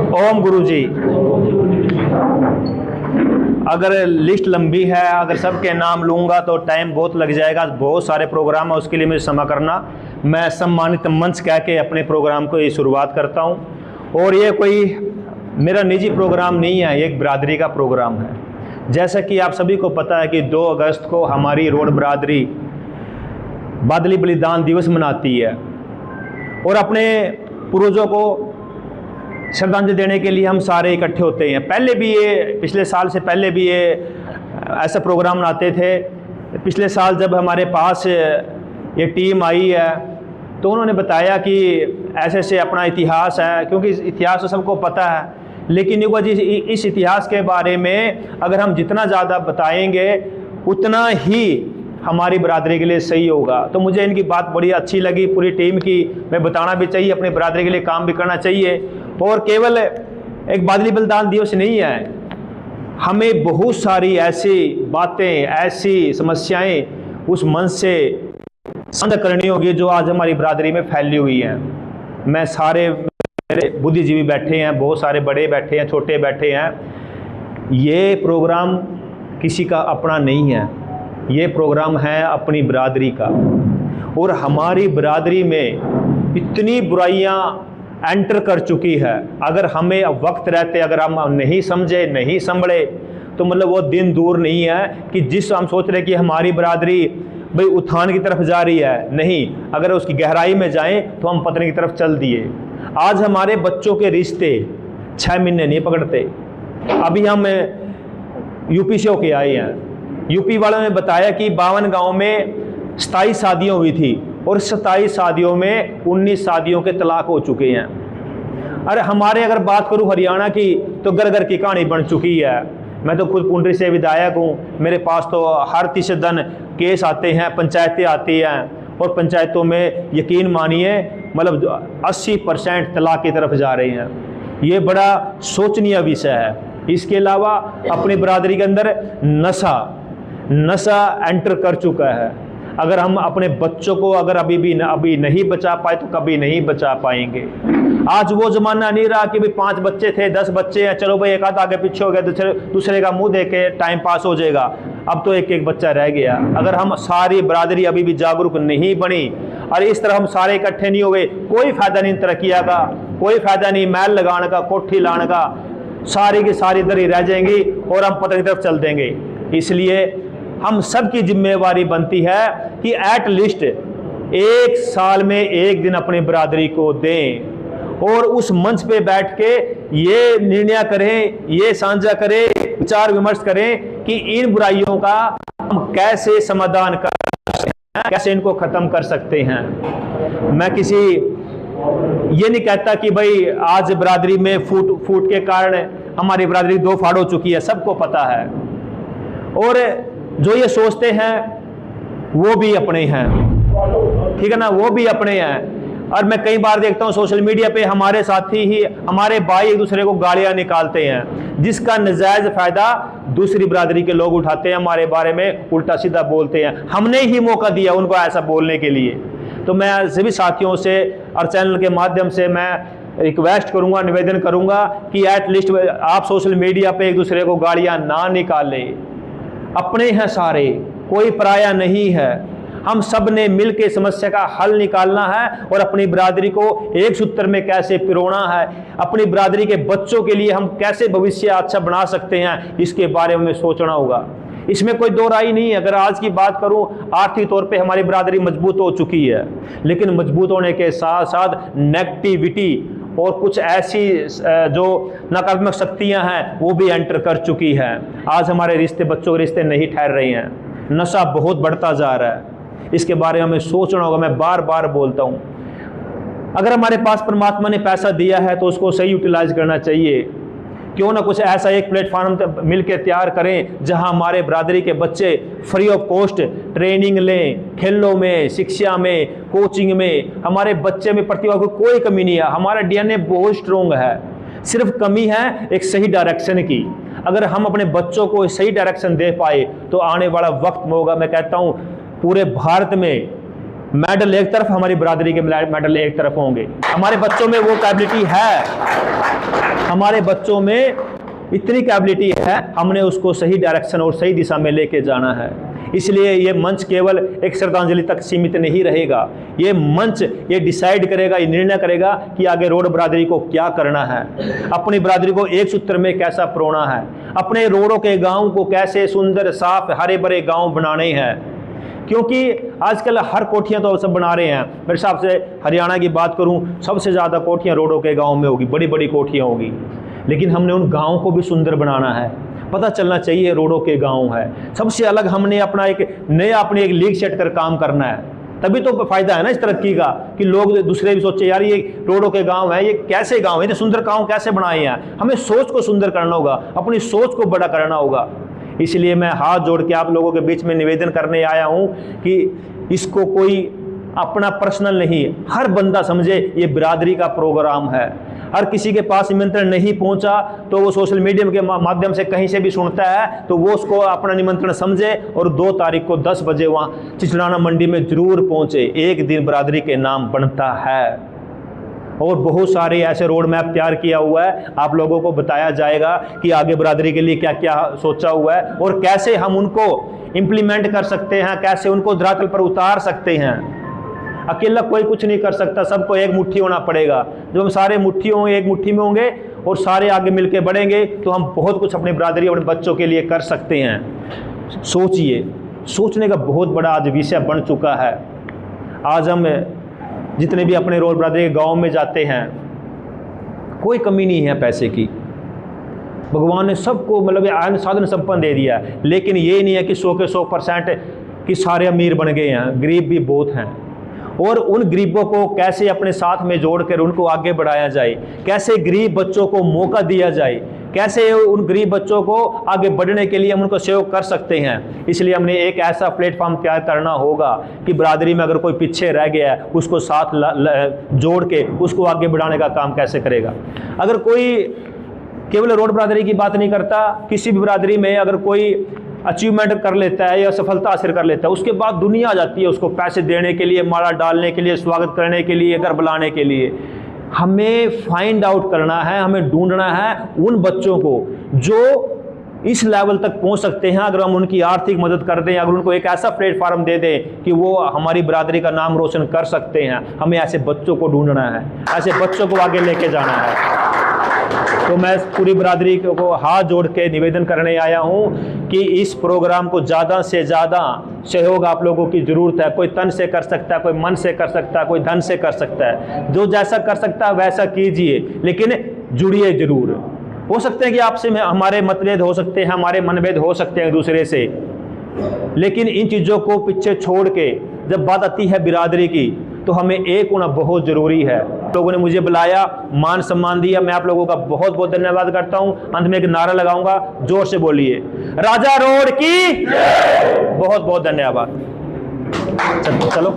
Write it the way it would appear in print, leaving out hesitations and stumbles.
ओम गुरु जी। अगर लिस्ट लंबी है, अगर सबके नाम लूँगा तो टाइम बहुत लग जाएगा, बहुत सारे प्रोग्राम है, उसके लिए मुझे क्षमा करना। मैं सम्मानित मंच कह के अपने प्रोग्राम को ये शुरुआत करता हूँ। और ये कोई मेरा निजी प्रोग्राम नहीं है, ये एक बिरादरी का प्रोग्राम है। जैसा कि आप सभी को पता है कि 2 अगस्त को हमारी रोड बिरादरी बादली बलिदान दिवस मनाती है और अपने पूर्वजों को श्रद्धांजलि देने के लिए हम सारे इकट्ठे होते हैं। पहले भी ये पिछले साल से पहले भी ये ऐसा प्रोग्राम मनाते थे। पिछले साल जब हमारे पास ये टीम आई है तो उन्होंने बताया कि ऐसे ऐसे अपना इतिहास है, क्योंकि इतिहास तो सबको पता है, लेकिन इस इतिहास के बारे में अगर हम जितना ज़्यादा बताएंगे उतना ही हमारी बिरादरी के लिए सही होगा। तो मुझे इनकी बात बड़ी अच्छी लगी, पूरी टीम की। मैं बताना भी चाहिए, अपनी बिरादरी के लिए काम भी करना चाहिए। और केवल एक बादली बलिदान दिवस नहीं है, हमें बहुत सारी ऐसी बातें, ऐसी समस्याएं उस मन से साझा करनी होगी जो आज हमारी बिरादरी में फैली हुई हैं। मैं सारे मेरे बुद्धिजीवी बैठे हैं, बहुत सारे बड़े बैठे हैं, छोटे बैठे हैं। ये प्रोग्राम किसी का अपना नहीं है, ये प्रोग्राम है अपनी बिरादरी का। और हमारी बिरादरी में इतनी बुराइयां एंटर कर चुकी है, अगर हमें वक्त रहते अगर हम नहीं समझे, नहीं संभले, तो मतलब वो दिन दूर नहीं है कि जिस हम सोच रहे कि हमारी बिरादरी भाई उत्थान की तरफ जा रही है, नहीं, अगर उसकी गहराई में जाएं तो हम पतन की तरफ चल दिए। आज हमारे बच्चों के रिश्ते 6 महीने नहीं पकड़ते। अभी हम यूपी से होके आए हैं, यूपी वालों ने बताया कि 52 गाँव में 27 शादियाँ हुई थी और 27 शादियों में 19 शादियों के तलाक हो चुके हैं। अरे हमारे अगर बात करूं हरियाणा की तो घर घर की कहानी बन चुकी है। मैं तो खुद पुंडरी से विधायक हूं, मेरे पास तो हर तीसरे दिन केस आते हैं, पंचायतें आती हैं और पंचायतों में यकीन मानिए मतलब 80% तलाक की तरफ जा रहे हैं। ये बड़ा शोचनीय विषय है। इसके अलावा अपनी बिरादरी के अंदर नशा एंटर कर चुका है। अगर हम अपने बच्चों को अगर अभी नहीं बचा पाए तो कभी नहीं बचा पाएंगे। आज वो ज़माना नहीं रहा कि भाई 5 बच्चे थे, 10 बच्चे हैं, चलो भाई एक आध आगे पीछे हो गया, दूसरे का मुंह देख के टाइम पास हो जाएगा। अब तो एक एक बच्चा रह गया। अगर हम सारी बिरादरी अभी भी जागरूक नहीं बनी और इस तरह हम सारे इकट्ठे नहीं हो गए, कोई फ़ायदा नहीं तरक्कियाँ का, कोई फ़ायदा नहीं महल लगाने का, कोठी लाने का, सारी की सारी दरी रह जाएंगी और हम पतन की तरफ चल देंगे। इसलिए हम सब की जिम्मेवारी बनती है कि एट लीस्ट 1 साल में 1 दिन अपनी बिरादरी को दें और उस मंच पे बैठ के ये निर्णय करें, ये साझा करें, विचार विमर्श करें कि इन बुराइयों का हम कैसे समाधान कर सकते हैं, कैसे इनको खत्म कर सकते हैं। मैं ये नहीं कहता कि भाई आज बिरादरी में फूट के कारण हमारी बिरादरी 2 फाड़ हो चुकी है, सबको पता है। और जो ये सोचते हैं वो भी अपने हैं, ठीक है ना, वो भी अपने हैं। और मैं कई बार देखता हूँ सोशल मीडिया पे हमारे साथी ही, हमारे भाई एक दूसरे को गालियाँ निकालते हैं, जिसका नजायज फायदा दूसरी बिरादरी के लोग उठाते हैं, हमारे बारे में उल्टा सीधा बोलते हैं। हमने ही मौका दिया उनको ऐसा बोलने के लिए। तो मैं सभी साथियों से और चैनल के माध्यम से मैं रिक्वेस्ट करूंगा, निवेदन करूंगा कि एट लीस्ट आप सोशल मीडिया पे एक दूसरे को गालियाँ ना निकालें। अपने हैं सारे, कोई पराया नहीं है। हम सब ने मिल के समस्या का हल निकालना है और अपनी बिरादरी को एक सूत्र में कैसे पिरोना है, अपनी बिरादरी के बच्चों के लिए हम कैसे भविष्य अच्छा बना सकते हैं, इसके बारे में सोचना होगा। इसमें कोई दो राय नहीं है। अगर आज की बात करूं, आर्थिक तौर पे हमारी बिरादरी मजबूत हो चुकी है, लेकिन मजबूत होने के साथ साथ नेगेटिविटी और कुछ ऐसी जो नकारात्मक शक्तियां हैं वो भी एंटर कर चुकी है। आज हमारे रिश्ते, बच्चों के रिश्ते नहीं ठहर रहे हैं, नशा बहुत बढ़ता जा रहा है। इसके बारे में हमें सोचना होगा। मैं बार बार बोलता हूँ, अगर हमारे पास परमात्मा ने पैसा दिया है तो उसको सही यूटिलाइज करना चाहिए। क्यों ना कुछ ऐसा एक प्लेटफॉर्म मिलकर तैयार करें जहां हमारे बिरादरी के बच्चे फ्री ऑफ कॉस्ट ट्रेनिंग लें, खेलों में, शिक्षा में, कोचिंग में। हमारे बच्चे में प्रतिभा की कोई कमी नहीं है, हमारा डीएनए बहुत स्ट्रोंग है, सिर्फ कमी है एक सही डायरेक्शन की। अगर हम अपने बच्चों को सही डायरेक्शन दे पाए तो आने वाला वक्त में होगा, मैं कहता हूँ पूरे भारत में मेडल एक तरफ, हमारी बिरादरी के मेडल एक तरफ होंगे। हमारे बच्चों में वो कैपेबिलिटी है। हमारे बच्चों में इतनी कैपेबिलिटी है, हमने उसको सही डायरेक्शन और सही दिशा में लेके जाना है। इसलिए ये मंच केवल एक श्रद्धांजलि तक सीमित नहीं रहेगा। ये मंच ये डिसाइड करेगा, ये निर्णय करेगा कि आगे रोड बरादरी को क्या करना है, अपनी बरादरी को एक सूत्र में कैसा परोना है, अपने रोडों के गांव को कैसे सुंदर साफ हरे भरे गांव बनाने हैं। क्योंकि आजकल हर कोठियां तो सब बना रहे हैं। मेरे हिसाब से हरियाणा की बात करूं, सबसे ज़्यादा कोठियां रोडों के गाँव में होगी, बड़ी बड़ी कोठियाँ होगी। लेकिन हमने उन गाँव को भी सुंदर बनाना है, पता चलना चाहिए रोडों के गांव है। सबसे अलग हमने अपना एक नया अपनी एक लीग सेट कर काम करना है, तभी तो फायदा है ना इस तरक्की का, कि लोग दूसरे भी सोचे यार ये रोडों के गांव है, ये कैसे गांव है, ये सुंदर गांव कैसे बनाए हैं। हमें सोच को सुंदर करना होगा, अपनी सोच को बड़ा करना होगा। इसलिए मैं हाथ जोड़ के आप लोगों के बीच में निवेदन करने आया हूं कि इसको कोई अपना पर्सनल नहीं, हर बंदा समझे ये बिरादरी का प्रोग्राम है। हर किसी के पास निमंत्रण नहीं पहुंचा तो वो सोशल मीडिया के माध्यम से कहीं से भी सुनता है, तो वो उसको अपना निमंत्रण समझे और 2 तारीख को 10 बजे वहाँ चिचलाना मंडी में जरूर पहुंचे। एक दिन बिरादरी के नाम बनता है और बहुत सारे ऐसे रोड मैप तैयार किया हुआ है। आप लोगों को बताया जाएगा कि आगे बिरादरी के लिए क्या क्या सोचा हुआ है और कैसे हम उनको इम्प्लीमेंट कर सकते हैं, कैसे उनको धरातल पर उतार सकते हैं। अकेला कोई कुछ नहीं कर सकता, सबको एक मुट्ठी होना पड़ेगा। जब हम सारे एक मुट्ठी में होंगे और सारे आगे मिलके बढ़ेंगे तो हम बहुत कुछ अपनी बिरादरी अपने बच्चों के लिए कर सकते हैं। सोचिए, सोचने का बहुत बड़ा आज विषय बन चुका है। आज हम जितने भी अपने रोड बिरादरी के गाँव में जाते हैं, कोई कमी नहीं है पैसे की। भगवान ने सबको मतलब साधन संपन्न दे दिया है, लेकिन ये नहीं है कि 100 के 100% कि सारे अमीर बन गए हैं, गरीब भी बहुत हैं। और उन गरीबों को कैसे अपने साथ में जोड़कर उनको आगे बढ़ाया जाए, कैसे गरीब बच्चों को मौका दिया जाए, कैसे उन गरीब बच्चों को आगे बढ़ने के लिए हम उनको सहयोग कर सकते हैं। इसलिए हमने एक ऐसा प्लेटफॉर्म तैयार करना होगा कि बिरादरी में अगर कोई पीछे रह गया है उसको साथ जोड़ के उसको आगे बढ़ाने का काम कैसे करेगा। अगर कोई केवल रोड बिरादरी की बात नहीं करता, किसी भी बिरादरी में अगर कोई अचीवमेंट कर लेता है या सफलता हासिल कर लेता है, उसके बाद दुनिया आ जाती है उसको पैसे देने के लिए, माला डालने के लिए, स्वागत करने के लिए, घर बुलाने के लिए। हमें फाइंड आउट करना है, हमें ढूंढना है उन बच्चों को जो इस लेवल तक पहुंच सकते हैं। अगर हम उनकी आर्थिक मदद कर दें, अगर उनको एक ऐसा प्लेटफॉर्म दे दें कि वो हमारी बिरादरी का नाम रोशन कर सकते हैं, हमें ऐसे बच्चों को ढूंढना है, ऐसे बच्चों को आगे लेके जाना है। तो मैं पूरी बिरादरी को हाथ जोड़ के निवेदन करने आया हूं कि इस प्रोग्राम को ज़्यादा से ज़्यादा सहयोग आप लोगों की ज़रूरत है। कोई तन से कर सकता है, कोई मन से कर सकता है, कोई धन से कर सकता है। जो जैसा कर सकता है वैसा कीजिए, लेकिन जुड़िए जरूर। हो सकते हैं कि आपसे हमारे मतभेद हो सकते हैं, हमारे मनभेद हो सकते हैं एक दूसरे से, लेकिन इन चीज़ों को पीछे छोड़ के जब बात आती है बिरादरी की तो हमें एक होना बहुत ज़रूरी है। लोगों ने मुझे बुलाया, मान सम्मान दिया, मैं आप लोगों का बहुत बहुत धन्यवाद करता हूं। अंत में एक नारा लगाऊंगा, जोर से बोलिए, राजा रोड की बहुत बहुत धन्यवाद। चलो।